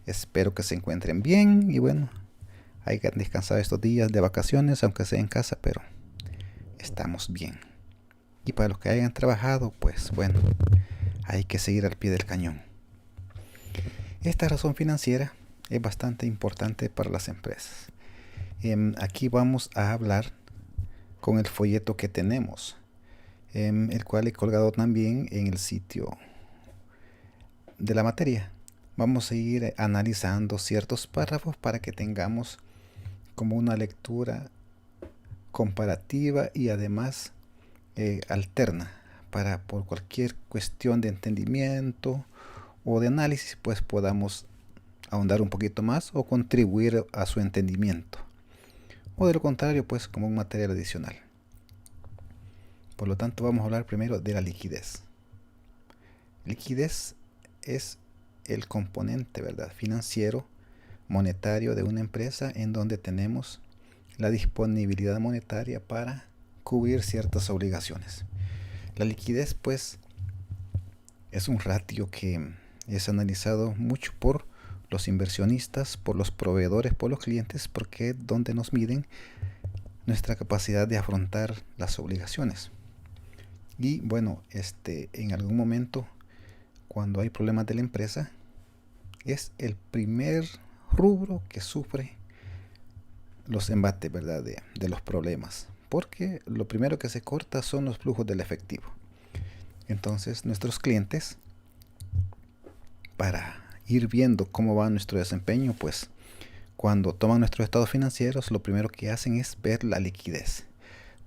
Espero que se encuentren bien y bueno, hayan descansado estos días de vacaciones, aunque sea en casa, pero estamos bien. Y para los que hayan trabajado, pues bueno, hay que seguir al pie del cañón. Esta razón financiera es bastante importante para las empresas. Aquí vamos a hablar con el folleto que tenemos, el cual he colgado también en el sitio de la materia. Vamos a ir analizando ciertos párrafos para que tengamos como una lectura comparativa y además alterna para por cualquier cuestión de entendimiento o de análisis pues podamos ahondar un poquito más o contribuir a su entendimiento, o de lo contrario pues como un material adicional. Por lo tanto vamos a hablar primero de la liquidez. Liquidez es el componente, ¿verdad?, financiero, monetario de una empresa en donde tenemos la disponibilidad monetaria para cubrir ciertas obligaciones. La liquidez pues es un ratio que es analizado mucho por los inversionistas, por los proveedores, por los clientes, porque es donde nos miden nuestra capacidad de afrontar las obligaciones. Y bueno, en algún momento, cuando hay problemas de la empresa, es el primer rubro que sufre los embates, ¿verdad?, de los problemas, porque lo primero que se corta son los flujos del efectivo. Entonces nuestros clientes, para ir viendo cómo va nuestro desempeño, pues cuando toman nuestros estados financieros, lo primero que hacen es ver la liquidez,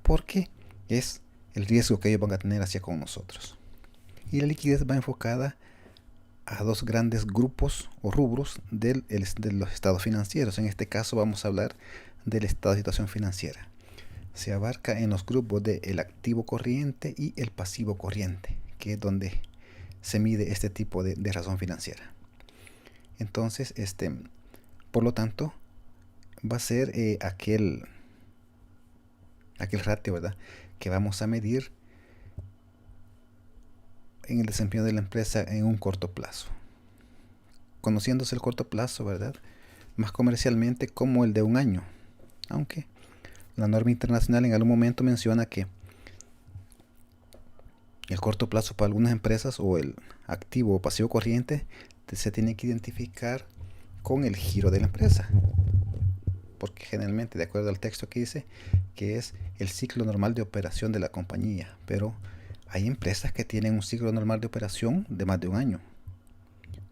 porque es el riesgo que ellos van a tener hacia con nosotros. Y la liquidez va enfocada a dos grandes grupos o rubros de los estados financieros. En este caso vamos a hablar del estado de situación financiera. Se abarca en los grupos del activo corriente y el pasivo corriente, que es donde se mide este tipo de razón financiera. Entonces, por lo tanto, va a ser aquel ratio, ¿verdad?, que vamos a medir en el desempeño de la empresa en un corto plazo. Conociéndose el corto plazo, ¿verdad?, más comercialmente como el de un año, aunque la norma internacional en algún momento menciona que el corto plazo para algunas empresas o el activo o pasivo corriente se tiene que identificar con el giro de la empresa, porque generalmente, de acuerdo al texto que dice, que es el ciclo normal de operación de la compañía, pero hay empresas que tienen un ciclo normal de operación de más de un año.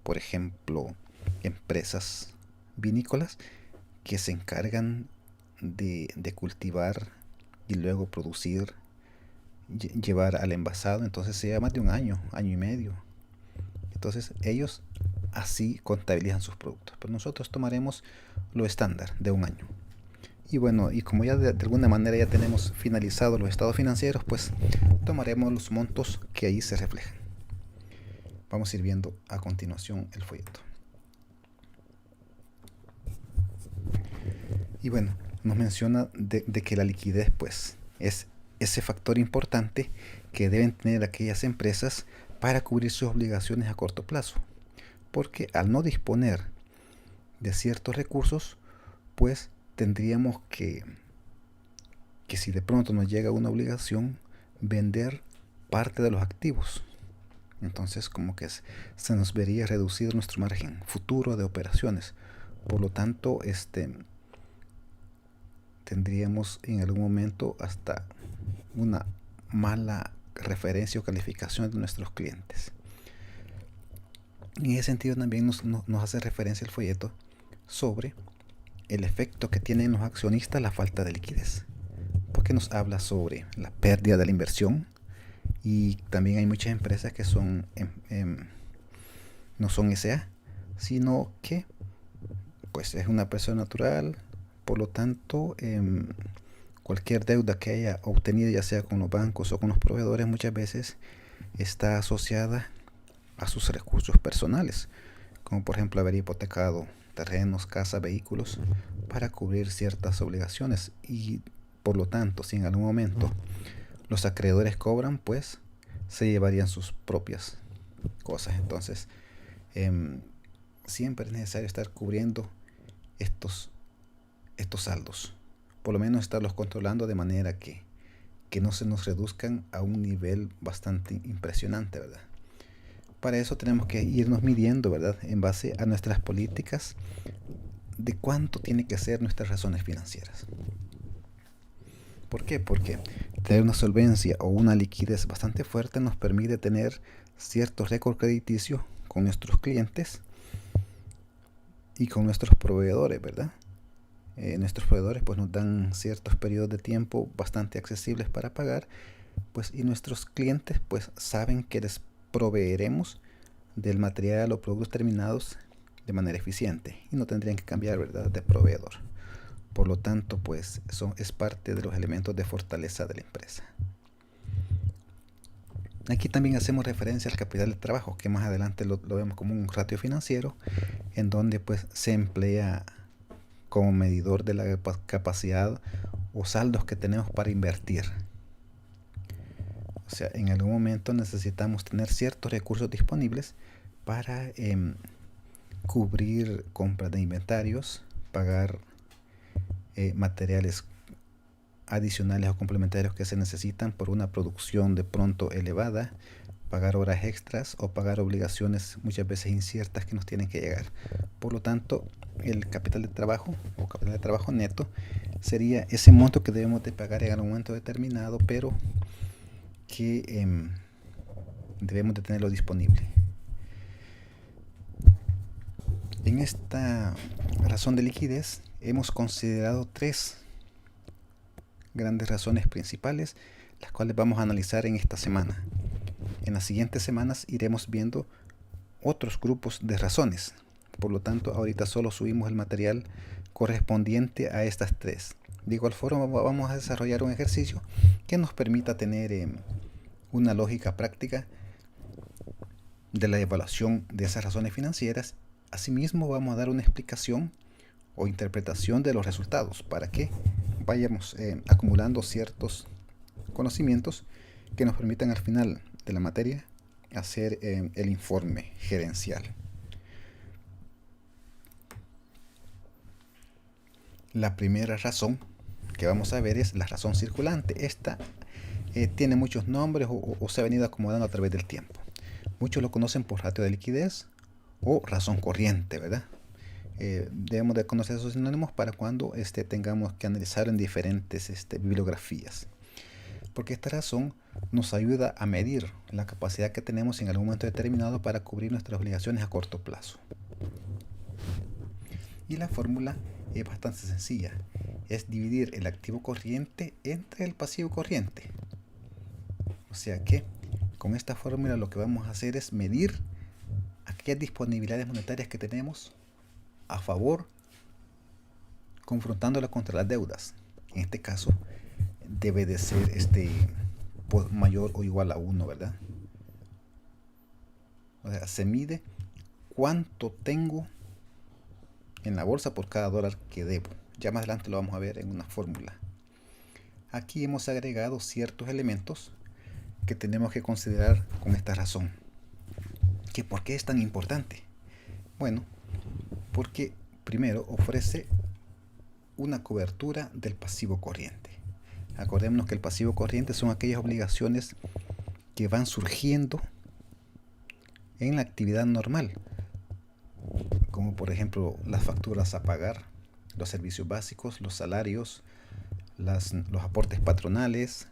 Por ejemplo, empresas vinícolas que se encargan de cultivar y luego producir, llevar al envasado, entonces se lleva más de un año, año y medio. Entonces ellos así contabilizan sus productos, pero nosotros tomaremos lo estándar de un año. Y bueno, y como ya de alguna manera ya tenemos finalizados los estados financieros, pues tomaremos los montos que ahí se reflejan. Vamos a ir viendo a continuación el folleto. Y bueno, nos menciona de que la liquidez pues es ese factor importante que deben tener aquellas empresas para cubrir sus obligaciones a corto plazo, porque al no disponer de ciertos recursos, pues tendríamos que si de pronto nos llega una obligación, vender parte de los activos. Entonces como que se nos vería reducido nuestro margen futuro de operaciones. Por lo tanto, tendríamos en algún momento hasta una mala referencia o calificación de nuestros clientes. En ese sentido también nos hace referencia el folleto sobre el efecto que tienen los accionistas la falta de liquidez, porque nos habla sobre la pérdida de la inversión, y también hay muchas empresas que son no son SA, sino que pues es una persona natural. Por lo tanto, cualquier deuda que haya obtenido, ya sea con los bancos o con los proveedores, muchas veces está asociada a sus recursos personales, como por ejemplo haber hipotecado terrenos, casas, vehículos para cubrir ciertas obligaciones. Y por lo tanto, si en algún momento los acreedores cobran, pues se llevarían sus propias cosas. Entonces, siempre es necesario estar cubriendo estos, estos saldos. Por lo menos estarlos controlando de manera que no se nos reduzcan a un nivel bastante impresionante, ¿verdad? Para eso tenemos que irnos midiendo, ¿verdad? En base a nuestras políticas de cuánto tiene que ser nuestras razones financieras. ¿Por qué? Porque tener una solvencia o una liquidez bastante fuerte nos permite tener cierto récord crediticio con nuestros clientes y con nuestros proveedores, ¿verdad? Nuestros proveedores pues nos dan ciertos periodos de tiempo bastante accesibles para pagar, pues, y nuestros clientes pues saben que les proveeremos del material o productos terminados de manera eficiente y no tendrían que cambiar, ¿verdad?, de proveedor. Por lo tanto, pues eso es parte de los elementos de fortaleza de la empresa. Aquí también hacemos referencia al capital de trabajo, que más adelante lo vemos como un ratio financiero, en donde pues se emplea como medidor de la capacidad o saldos que tenemos para invertir. O sea, en algún momento necesitamos tener ciertos recursos disponibles para cubrir compras de inventarios, pagar materiales adicionales o complementarios que se necesitan por una producción de pronto elevada, pagar horas extras o pagar obligaciones muchas veces inciertas que nos tienen que llegar. Por lo tanto, el capital de trabajo o capital de trabajo neto sería ese monto que debemos de pagar en algún momento determinado, pero que debemos de tenerlo disponible. En esta razón de liquidez hemos considerado tres grandes razones principales, las cuales vamos a analizar en esta semana. En las siguientes semanas iremos viendo otros grupos de razones. Por lo tanto, ahorita solo subimos el material correspondiente a estas tres. De igual forma, vamos a desarrollar un ejercicio que nos permita tener una lógica práctica de la evaluación de esas razones financieras. Asimismo, vamos a dar una explicación o interpretación de los resultados para que vayamos acumulando ciertos conocimientos que nos permitan al final de la materia hacer el informe gerencial. La primera razón que vamos a ver es la razón circulante. Esta tiene muchos nombres o se ha venido acomodando a través del tiempo. Muchos lo conocen por ratio de liquidez o razón corriente, ¿verdad? Debemos de conocer esos sinónimos para cuando tengamos que analizar en diferentes bibliografías, porque esta razón nos ayuda a medir la capacidad que tenemos en algún momento determinado para cubrir nuestras obligaciones a corto plazo. Y la fórmula es bastante sencilla, es dividir el activo corriente entre el pasivo corriente. O sea que con esta fórmula lo que vamos a hacer es medir aquellas disponibilidades monetarias que tenemos a favor, confrontándola contra las deudas. En este caso debe de ser mayor o igual a 1, ¿verdad? O sea, se mide cuánto tengo en la bolsa por cada dólar que debo. Ya más adelante lo vamos a ver en una fórmula. Aquí hemos agregado ciertos elementos que tenemos que considerar con esta razón. ¿Por qué es tan importante? Bueno, porque primero ofrece una cobertura del pasivo corriente. Acordémonos que el pasivo corriente son aquellas obligaciones que van surgiendo en la actividad normal, como por ejemplo las facturas a pagar, los servicios básicos, los salarios, los aportes patronales,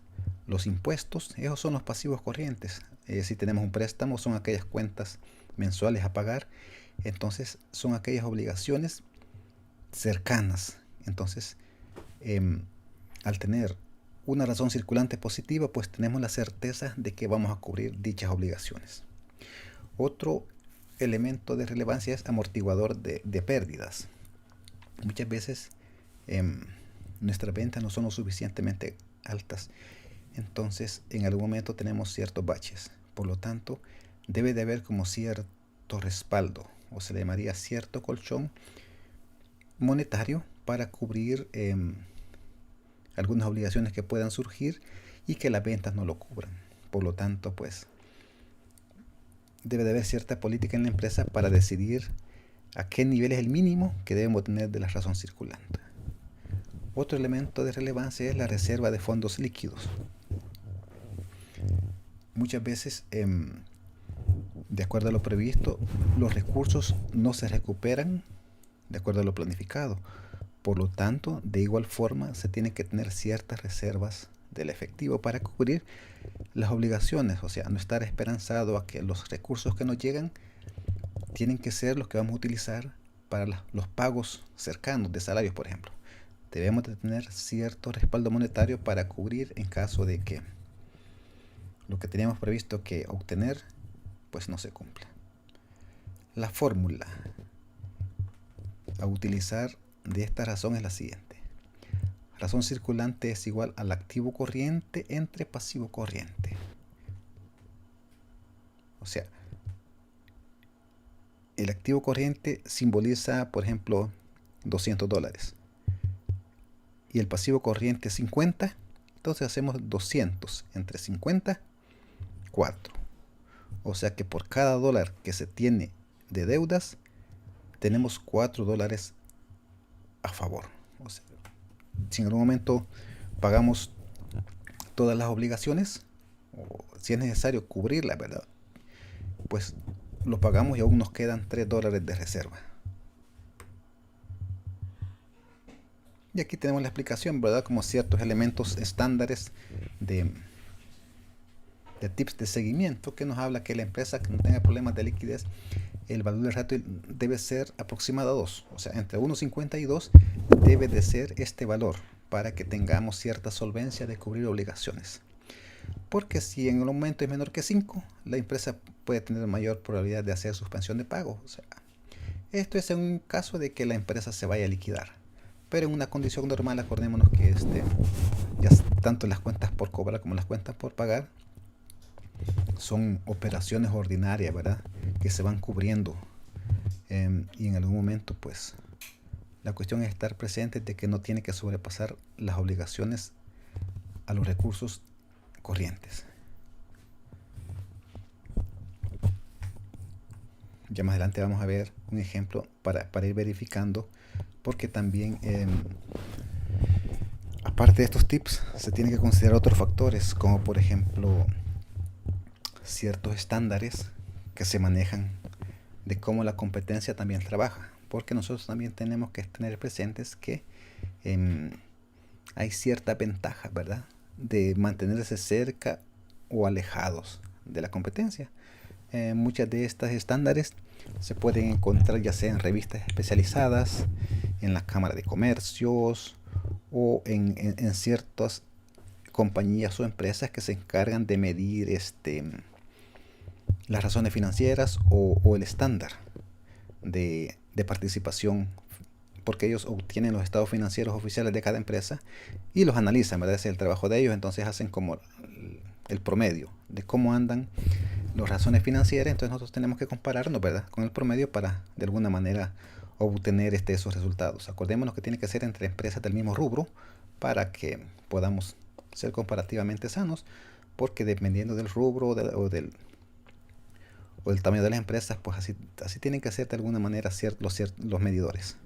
los impuestos. Esos son los pasivos corrientes. Si tenemos un préstamo, son aquellas cuentas mensuales a pagar. Entonces son aquellas obligaciones cercanas. Entonces al tener una razón circulante positiva, pues tenemos la certeza de que vamos a cubrir dichas obligaciones. Otro elemento de relevancia es amortiguador de pérdidas. Muchas veces nuestras ventas no son lo suficientemente altas, entonces en algún momento tenemos ciertos baches. Por lo tanto, debe de haber como cierto respaldo, o se le llamaría cierto colchón monetario para cubrir algunas obligaciones que puedan surgir y que las ventas no lo cubran. Por lo tanto, pues debe de haber cierta política en la empresa para decidir a qué nivel es el mínimo que debemos tener de la razón circulante. Otro elemento de relevancia es la reserva de fondos líquidos. Muchas veces, de acuerdo a lo previsto, los recursos no se recuperan de acuerdo a lo planificado. Por lo tanto, de igual forma, se tienen que tener ciertas reservas del efectivo para cubrir las obligaciones, o sea, no estar esperanzado a que los recursos que nos llegan tienen que ser los que vamos a utilizar para los pagos cercanos de salarios, por ejemplo. Debemos de tener cierto respaldo monetario para cubrir en caso de que lo que teníamos previsto que obtener pues no se cumpla. La fórmula a utilizar de esta razón es la siguiente. Razón circulante es igual al activo corriente entre pasivo corriente. O sea, el activo corriente simboliza, por ejemplo, $200 y el pasivo corriente 50, entonces hacemos 200 entre 50, 4. O sea que por cada dólar que se tiene de deudas, tenemos $4 a favor. O sea, si en algún momento pagamos todas las obligaciones, o si es necesario cubrirlas, ¿verdad? Pues lo pagamos y aún nos quedan $3 de reserva. Y aquí tenemos la explicación, ¿verdad? Como ciertos elementos estándares de tips de seguimiento que nos habla que la empresa que no tenga problemas de liquidez, el valor del ratio debe ser aproximado a 2, o sea, entre 1.50 y 2 debe de ser este valor para que tengamos cierta solvencia de cubrir obligaciones. Porque si en el momento es menor que 5, la empresa puede tener mayor probabilidad de hacer suspensión de pago. O sea, esto es en un caso de que la empresa se vaya a liquidar. Pero en una condición normal, acordémonos que ya tanto las cuentas por cobrar como las cuentas por pagar son operaciones ordinarias, ¿verdad? Que se van cubriendo. Y en algún momento, pues, la cuestión es estar presente de que no tiene que sobrepasar las obligaciones a los recursos corrientes. Ya más adelante vamos a ver un ejemplo para ir verificando, porque también aparte de estos tips se tienen que considerar otros factores, como por ejemplo ciertos estándares que se manejan de cómo la competencia también trabaja, porque nosotros también tenemos que tener presentes que hay cierta ventaja, ¿verdad?, de mantenerse cerca o alejados de la competencia. Muchas de estas estándares se pueden encontrar ya sea en revistas especializadas, en la Cámara de Comercios o en ciertas compañías o empresas que se encargan de medir las razones financieras o el estándar de participación, porque ellos obtienen los estados financieros oficiales de cada empresa y los analizan, ¿verdad? Ese es el trabajo de ellos. Entonces hacen como el promedio de cómo andan las razones financieras. Entonces nosotros tenemos que compararnos, ¿verdad?, con el promedio para de alguna manera obtener esos resultados. Acordémonos que tiene que ser entre empresas del mismo rubro para que podamos ser comparativamente sanos, porque dependiendo del rubro o del tamaño de las empresas, pues así tienen que ser de alguna manera los medidores.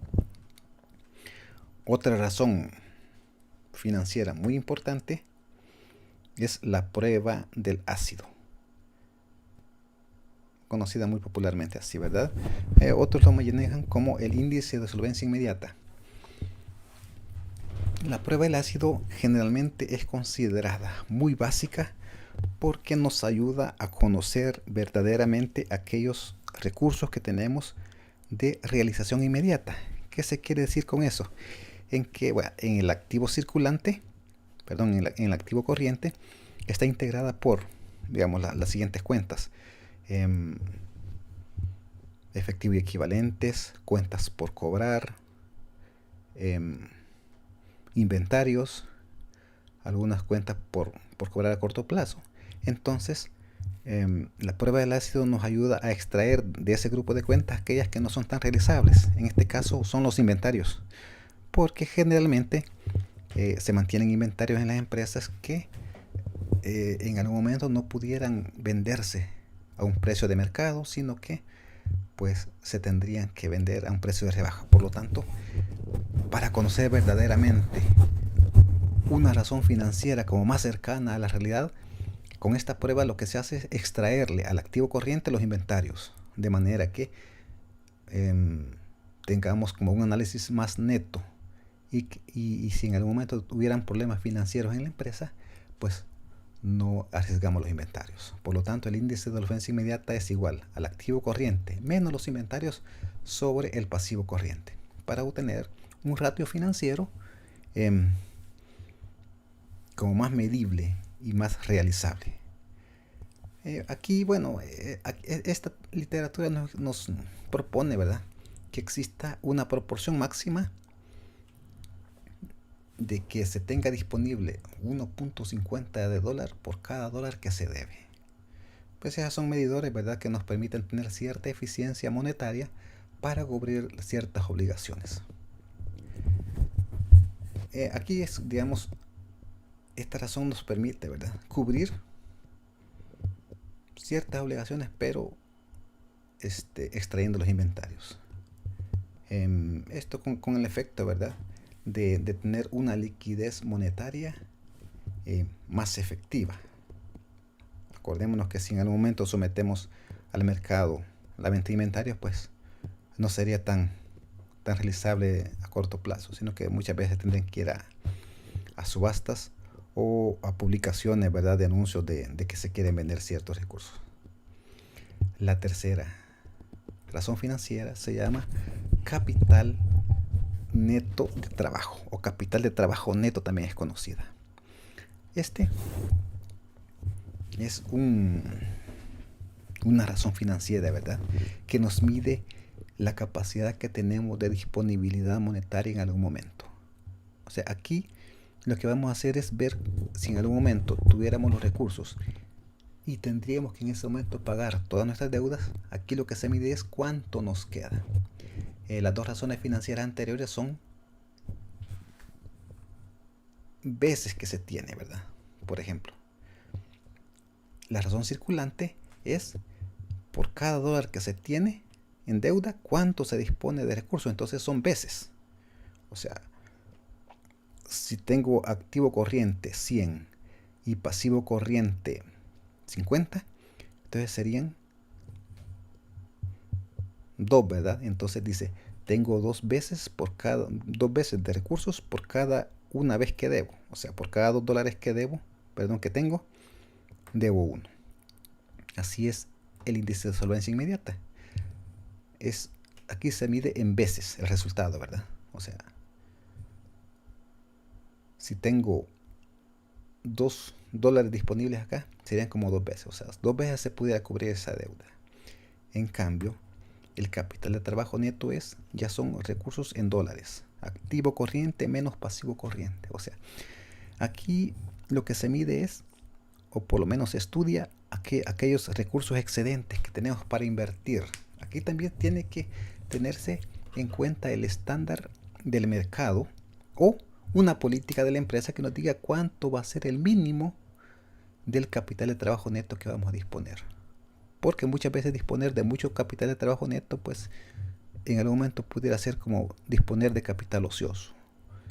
Otra razón financiera muy importante es la prueba del ácido, conocida muy popularmente así, ¿verdad? Otros lo manejan como el índice de solvencia inmediata. La prueba del ácido generalmente es considerada muy básica porque nos ayuda a conocer verdaderamente aquellos recursos que tenemos de realización inmediata. ¿Qué se quiere decir con eso? En que en el activo circulante, perdón, en el activo corriente, está integrada por, digamos, las siguientes cuentas: efectivo y equivalentes, cuentas por cobrar, inventarios, algunas cuentas por cobrar a corto plazo. Entonces, la prueba del ácido nos ayuda a extraer de ese grupo de cuentas aquellas que no son tan realizables. En este caso son los inventarios, porque generalmente se mantienen inventarios en las empresas que en algún momento no pudieran venderse a un precio de mercado, sino que pues se tendrían que vender a un precio de rebaja. Por lo tanto, para conocer verdaderamente una razón financiera como más cercana a la realidad, con esta prueba lo que se hace es extraerle al activo corriente los inventarios, de manera que tengamos como un análisis más neto y si en algún momento tuvieran problemas financieros en la empresa, pues no arriesgamos los inventarios. Por lo tanto, el índice de solvencia inmediata es igual al activo corriente menos los inventarios sobre el pasivo corriente, para obtener un ratio financiero como más medible y más realizable. Aquí, bueno, esta literatura nos propone, ¿verdad?, que exista una proporción máxima de que se tenga disponible 1.50 de dólar por cada dólar que se debe. Pues esos son medidores, ¿verdad?, que nos permiten tener cierta eficiencia monetaria para cubrir ciertas obligaciones. Aquí es, digamos, esta razón nos permite, ¿verdad?, cubrir ciertas obligaciones, pero extrayendo los inventarios. Esto con el efecto, ¿verdad?, de tener una liquidez monetaria más efectiva. Acordémonos que si en algún momento sometemos al mercado la venta de inventarios, pues no sería tan realizable a corto plazo, sino que muchas veces tendrían que ir a subastas o a publicaciones, ¿verdad?, de anuncios de que se quieren vender ciertos recursos. La tercera razón financiera se llama capital neto de trabajo, o capital de trabajo neto también es conocida. Este es una razón financiera, ¿verdad?, que nos mide la capacidad que tenemos de disponibilidad monetaria en algún momento. O sea, aquí lo que vamos a hacer es ver si en algún momento tuviéramos los recursos y tendríamos que en ese momento pagar todas nuestras deudas. Aquí lo que se mide es cuánto nos queda. Las dos razones financieras anteriores son veces que se tiene, ¿verdad? Por ejemplo, la razón circulante es por cada dólar que se tiene en deuda, cuánto se dispone de recursos. Entonces son veces. O sea, si tengo activo corriente 100 y pasivo corriente 50, entonces serían 2, ¿verdad? Entonces dice, tengo dos veces de recursos por cada una vez que debo. O sea, por cada $2 que tengo, debo 1. Así es el índice de solvencia inmediata. Aquí se mide en veces el resultado, ¿verdad? O sea, si tengo $2 disponibles acá, serían como 2 veces. O sea, 2 veces se pudiera cubrir esa deuda. En cambio, el capital de trabajo neto ya son recursos en dólares. Activo corriente menos pasivo corriente. O sea, aquí lo que se mide es, o por lo menos se estudia, aquellos recursos excedentes que tenemos para invertir. Aquí también tiene que tenerse en cuenta el estándar del mercado o una política de la empresa que nos diga cuánto va a ser el mínimo del capital de trabajo neto que vamos a disponer. Porque muchas veces disponer de mucho capital de trabajo neto, pues en algún momento pudiera ser como disponer de capital ocioso,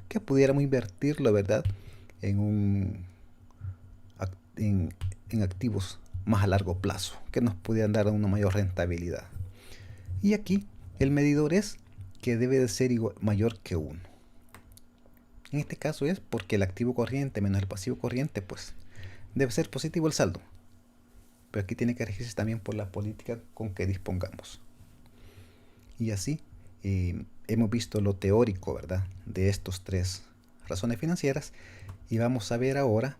que pudiéramos invertirlo, ¿verdad?, en activos más a largo plazo, que nos pudieran dar una mayor rentabilidad. Y aquí el medidor es que debe de ser mayor que 1. En este caso es porque el activo corriente menos el pasivo corriente, pues debe ser positivo el saldo. Pero aquí tiene que regirse también por la política con que dispongamos. Y así hemos visto lo teórico, ¿verdad?, de estos 3 razones financieras, y vamos a ver ahora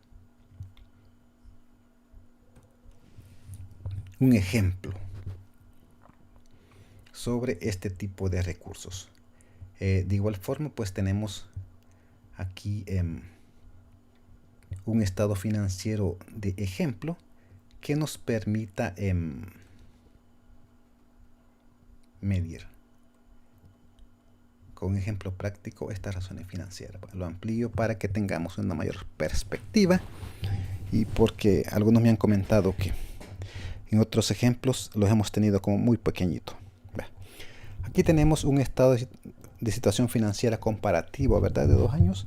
un ejemplo sobre este tipo de recursos. De igual forma, pues tenemos aquí un estado financiero de ejemplo que nos permita medir con un ejemplo práctico estas razones financieras. Lo amplío para que tengamos una mayor perspectiva, y porque algunos me han comentado que en otros ejemplos los hemos tenido como muy pequeñitos. Aquí tenemos un estado de situación financiera comparativo, ¿verdad? De 2 años,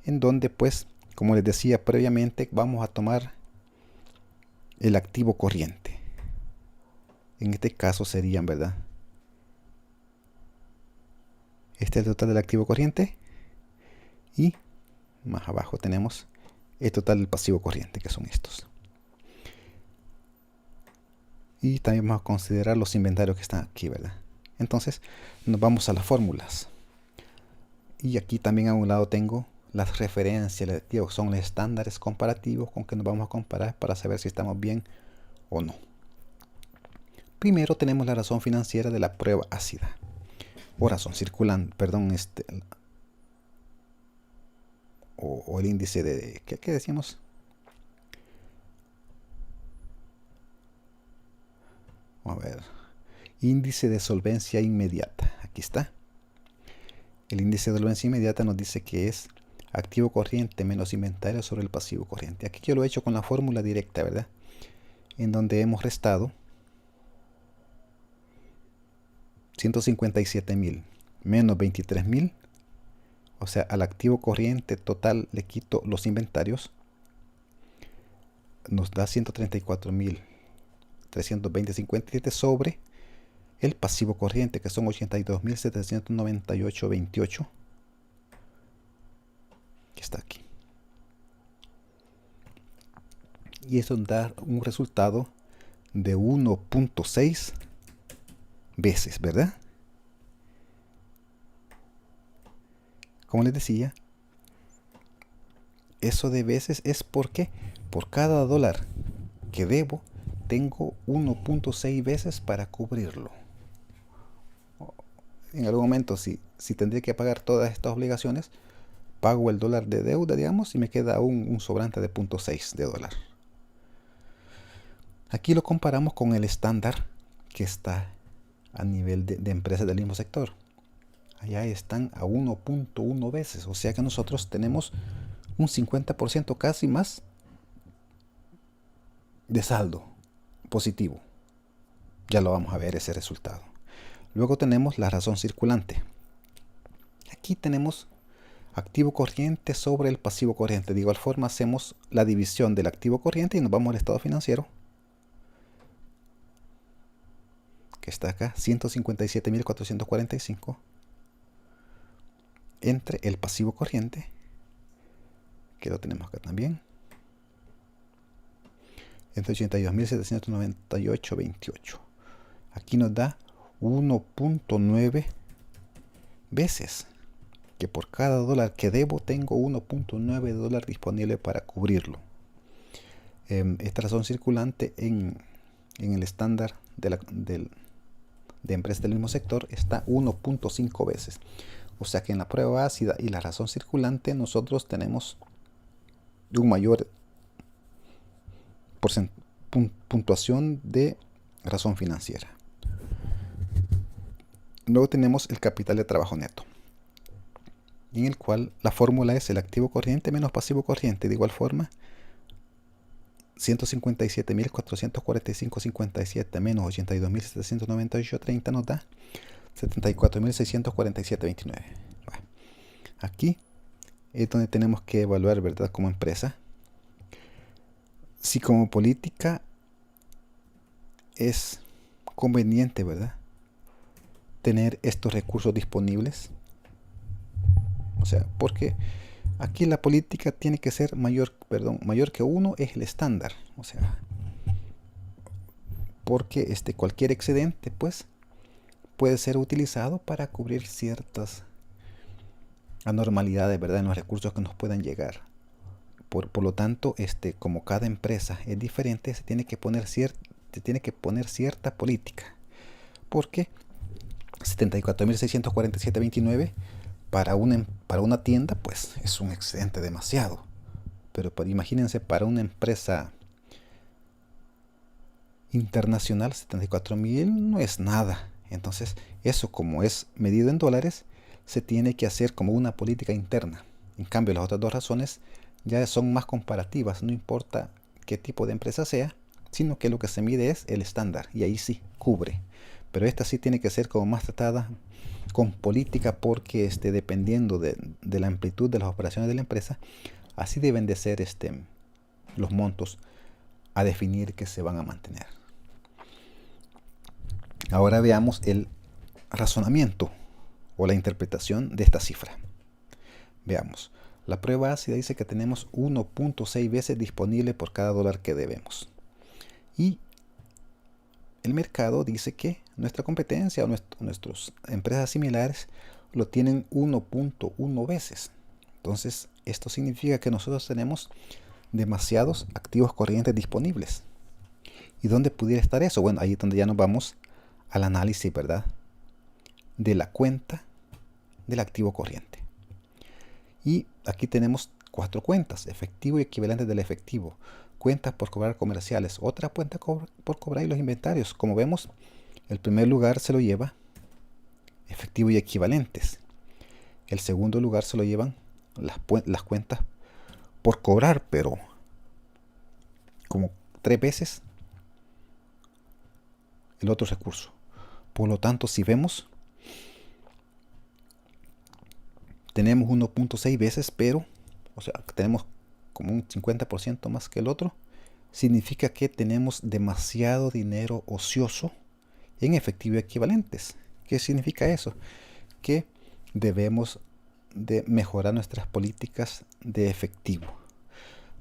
en donde pues, como les decía previamente, vamos a tomar el activo corriente. En este caso serían, ¿verdad? Este es el total del activo corriente y más abajo tenemos el total del pasivo corriente, que son estos. Y también vamos a considerar los inventarios que están aquí, ¿verdad? Entonces nos vamos a las fórmulas. Y aquí también a un lado tengo las referencias, son los estándares comparativos con que nos vamos a comparar para saber si estamos bien o no. Primero tenemos la razón financiera de la prueba ácida. O razón circulante, perdón, o el índice de, ¿qué decíamos? Vamos a ver. Índice de solvencia inmediata. Aquí está. El índice de solvencia inmediata nos dice que es activo corriente menos inventario sobre el pasivo corriente. Aquí yo lo he hecho con la fórmula directa, ¿verdad? En donde hemos restado 157.000 menos 23.000. O sea, al activo corriente total le quito los inventarios. Nos da 134.320.57 sobre el pasivo corriente, que son 82.798.28, que está aquí. Y eso da un resultado de 1.6 veces, ¿verdad? Como les decía, eso de veces es porque por cada dólar que debo, tengo 1.6 veces para cubrirlo. En algún momento, si tendré que pagar todas estas obligaciones, pago el dólar de deuda, digamos, y me queda un sobrante de 0.6 de dólar. Aquí lo comparamos con el estándar que está a nivel de empresas del mismo sector. Allá están a 1.1 veces, o sea que nosotros tenemos un 50% casi más de saldo positivo. Ya lo vamos a ver ese resultado. Luego tenemos la razón circulante. Aquí tenemos activo corriente sobre el pasivo corriente. De igual forma hacemos la división del activo corriente y nos vamos al estado financiero, que está acá, 157.445, entre el pasivo corriente, que lo tenemos acá también, entre 82.798.28. Aquí nos da 1.9 veces, que por cada dólar que debo tengo 1.9 dólares disponible para cubrirlo. Esta razón circulante en el estándar de empresas del mismo sector está 1.5 veces. O sea que en la prueba ácida y la razón circulante nosotros tenemos un mayor puntuación de razón financiera. Luego tenemos el capital de trabajo neto, en el cual la fórmula es el activo corriente menos pasivo corriente. De igual forma, 157.445.57 menos 82.798.30 nos da 74.647.29. Bueno, aquí es donde tenemos que evaluar, ¿verdad?, como empresa, si como política es conveniente, ¿verdad?, tener estos recursos disponibles. O sea, porque aquí la política tiene que ser mayor que 1 es el estándar. O sea, porque cualquier excedente pues puede ser utilizado para cubrir ciertas anormalidades, ¿verdad?, en los recursos que nos puedan llegar. Por lo tanto, como cada empresa es diferente, se tiene que poner cierta política. Porque 74.647.29 para una tienda pues es un excedente demasiado. Pero imagínense, para una empresa internacional 74.000 no es nada. Entonces eso, como es medido en dólares, se tiene que hacer como una política interna. En cambio, las otras dos razones ya son más comparativas, no importa qué tipo de empresa sea, sino que lo que se mide es el estándar, y ahí sí cubre. pero esta sí tiene que ser como más tratada con política, porque dependiendo de la amplitud de las operaciones de la empresa, así deben de ser los montos a definir que se van a mantener. Ahora veamos el razonamiento o la interpretación de esta cifra. Veamos, la prueba ácida dice que tenemos 1.6 veces disponible por cada dólar que debemos. Y el mercado dice que nuestra competencia o nuestras empresas similares lo tienen 1.1 veces. Entonces, esto significa que nosotros tenemos demasiados activos corrientes disponibles. ¿Y dónde pudiera estar eso? Bueno, ahí es donde ya nos vamos al análisis, ¿verdad?, de la cuenta del activo corriente. Y aquí tenemos 4 cuentas: efectivo y equivalentes del efectivo, cuentas por cobrar comerciales, otra cuenta por cobrar y los inventarios. Como vemos, el primer lugar se lo lleva efectivo y equivalentes. El segundo lugar se lo llevan las cuentas por cobrar, pero como 3 veces el otro recurso. Por lo tanto, si vemos, tenemos 1.6 veces, pero, o sea, tenemos como un 50% más que el otro. Significa que tenemos demasiado dinero ocioso en efectivo y equivalentes. ¿Qué significa eso? Que debemos de mejorar nuestras políticas de efectivo.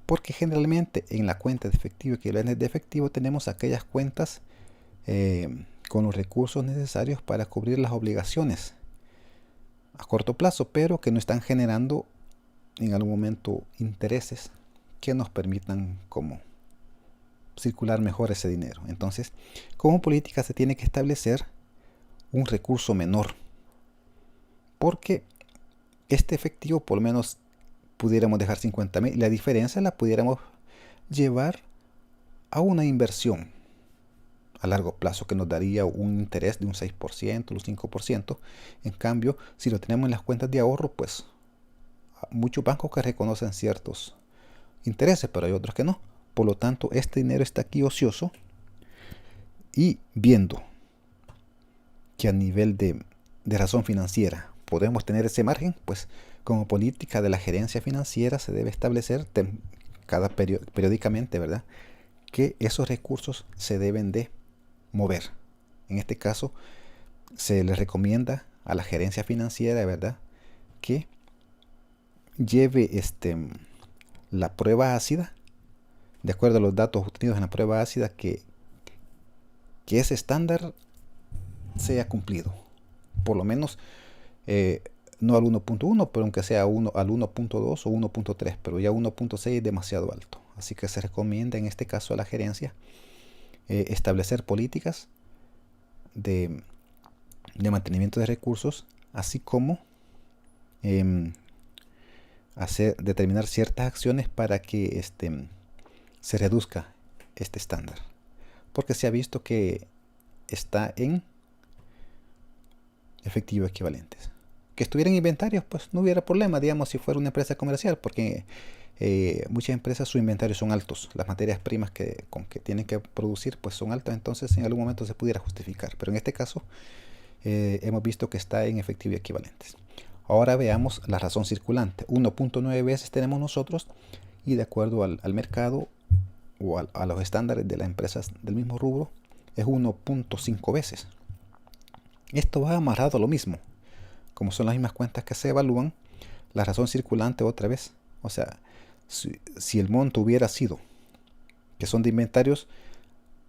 Porque generalmente en la cuenta de efectivo y equivalentes de efectivo tenemos aquellas cuentas con los recursos necesarios para cubrir las obligaciones a corto plazo, pero que no están generando en algún momento intereses que nos permitan como circular mejor ese dinero. Entonces, como política se tiene que establecer un recurso menor, porque este efectivo por lo menos pudiéramos dejar 50,000 y la diferencia la pudiéramos llevar a una inversión a largo plazo que nos daría un interés de un 6%, un 5%. En cambio, si lo tenemos en las cuentas de ahorro, pues muchos bancos que reconocen ciertos intereses, pero hay otros que no. Por lo tanto, este dinero está aquí ocioso, y viendo que a nivel de razón financiera podemos tener ese margen, pues como política de la gerencia financiera se debe establecer periódicamente, ¿verdad?, que esos recursos se deben de mover. En este caso, se le recomienda a la gerencia financiera, ¿verdad?, que lleve la prueba ácida, de acuerdo a los datos obtenidos en la prueba ácida, que ese estándar sea cumplido. Por lo menos, no al 1.1, pero aunque sea al 1.2 o 1.3, pero ya 1.6 es demasiado alto. Así que se recomienda en este caso a la gerencia establecer políticas de mantenimiento de recursos, así como determinar ciertas acciones para que se reduzca este estándar, porque se ha visto que está en efectivo equivalentes. Que estuviera en inventarios, pues no hubiera problema, digamos, si fuera una empresa comercial, porque muchas empresas sus inventarios son altos, las materias primas con que tienen que producir pues son altas, entonces en algún momento se pudiera justificar, pero en este caso hemos visto que está en efectivo y equivalentes. Ahora veamos la razón circulante. 1.9 veces tenemos nosotros, y de acuerdo al mercado o a los estándares de las empresas del mismo rubro es 1.5 veces. Esto va amarrado a lo mismo. Como son las mismas cuentas que se evalúan, la razón circulante otra vez, o sea, si el monto hubiera sido que son de inventarios,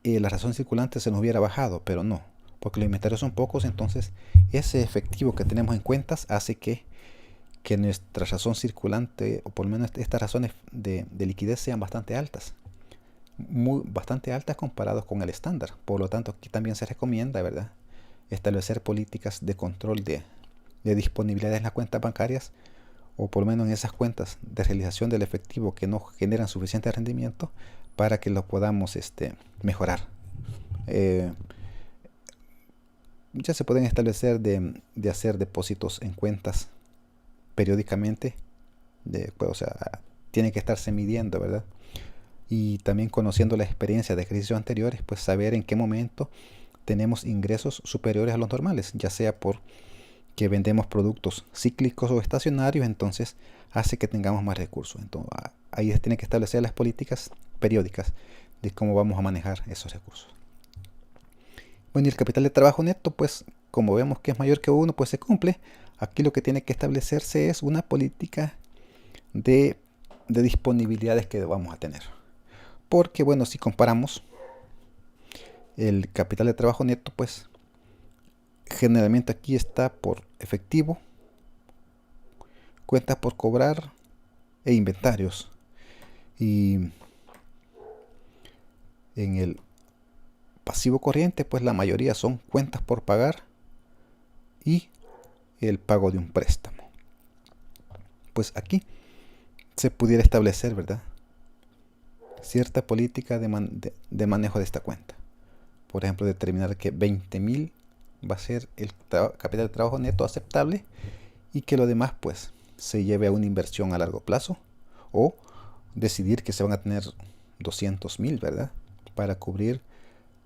la razón circulante se nos hubiera bajado, pero no, porque los inventarios son pocos. Entonces ese efectivo que tenemos en cuentas hace que nuestra razón circulante, o por lo menos estas razones de liquidez, sean bastante altas, bastante altas comparados con el estándar. Por lo tanto, aquí también se recomienda, ¿verdad?, establecer políticas de control de disponibilidad en las cuentas bancarias, o por lo menos en esas cuentas de realización del efectivo que no generan suficiente rendimiento, para que lo podamos mejorar. Ya se pueden establecer de hacer depósitos en cuentas periódicamente, pues, o sea, tiene que estarse midiendo, ¿verdad? Y también conociendo la experiencia de ejercicios anteriores, pues saber en qué momento tenemos ingresos superiores a los normales, ya sea por que vendemos productos cíclicos o estacionarios, entonces hace que tengamos más recursos. Entonces, ahí se tienen que establecer las políticas periódicas de cómo vamos a manejar esos recursos. Bueno, y el capital de trabajo neto, pues como vemos que es mayor que 1, pues se cumple. Aquí lo que tiene que establecerse es una política de disponibilidades que vamos a tener. Porque bueno, si comparamos el capital de trabajo neto, pues generalmente aquí está por efectivo, cuentas por cobrar e inventarios. Y en el pasivo corriente, pues la mayoría son cuentas por pagar y el pago de un préstamo. Pues aquí se pudiera establecer, ¿verdad?, cierta política de manejo de esta cuenta. Por ejemplo, determinar que 20.000 va a ser el capital de trabajo neto aceptable y que lo demás pues se lleve a una inversión a largo plazo, o decidir que se van a tener 200.000, ¿verdad?, para cubrir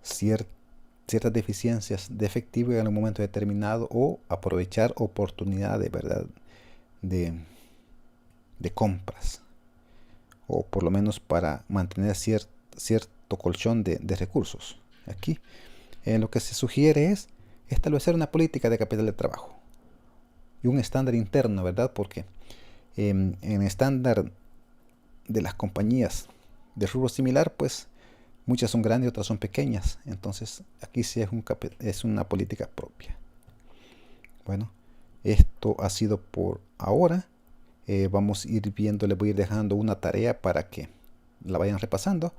ciertas deficiencias de efectivo en un momento determinado, o aprovechar oportunidades, ¿verdad?, de compras, o por lo menos para mantener cierto colchón de recursos. Aquí lo que se sugiere es establecer una política de capital de trabajo y un estándar interno, ¿verdad? Porque en el estándar de las compañías de rubro similar, pues muchas son grandes y otras son pequeñas. Entonces aquí sí es una política propia. Bueno, esto ha sido por ahora. Vamos a ir viendo, les voy a ir dejando una tarea para que la vayan repasando,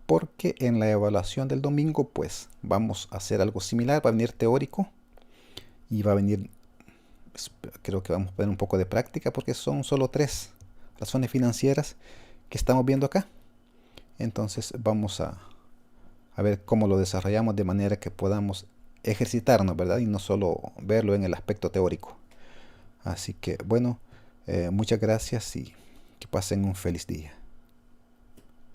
porque en la evaluación del domingo pues vamos a hacer algo similar. Va a venir teórico y va a venir, creo que vamos a ver un poco de práctica, porque son solo 3 razones financieras que estamos viendo acá. Entonces vamos a ver cómo lo desarrollamos de manera que podamos ejercitarnos, ¿verdad?, y no solo verlo en el aspecto teórico. Así que bueno, muchas gracias y que pasen un feliz día.